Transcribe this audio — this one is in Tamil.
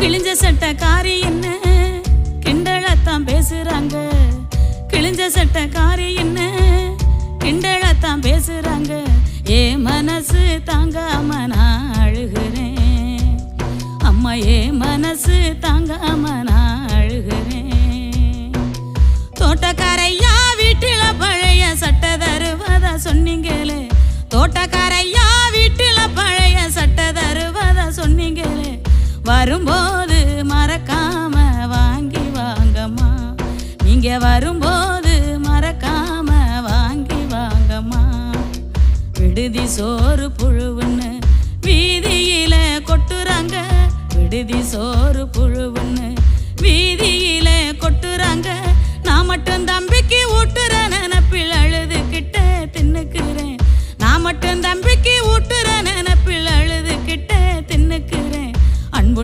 கிழிஞ்ச சட்டக்காரி என்ன கிண்டலத்தான் பேசுறாங்க. கிழிஞ்ச சட்டக்காரி என்ன கிண்டலத்தான் பேசுறாங்க. ஏ மனசு தாங்காம நான் அழுகிறேன். அம்மா ஏ மனசு தாங்காம நான் அழுகிறேன். தோட்டக்காரையா வீட்டில பழைய சட்டை தருவதா சொன்னீங்களே. தோட்டக்காரையா வீட்டில பழைய சட்டை தருவதா சொன்னீங்களே. வரும்போது மறக்காம வாங்கி வாங்கம்மா. நீங்க வரும்போது மறக்காம வாங்கி வாங்கம்மா. விடுதி சோறு புழுவுன்னு வீதியில கொட்டுறாங்க. விடுதி சோறு புழுவுன்னு வீதியில கொட்டுறாங்க. நான் மட்டும் தம்பிக்கு ஊட்டுற நினப்பில் அழுதுகிட்ட தின்னுக்கிறேன். நான் மட்டும் தம்பிக்கு ஊட்டுற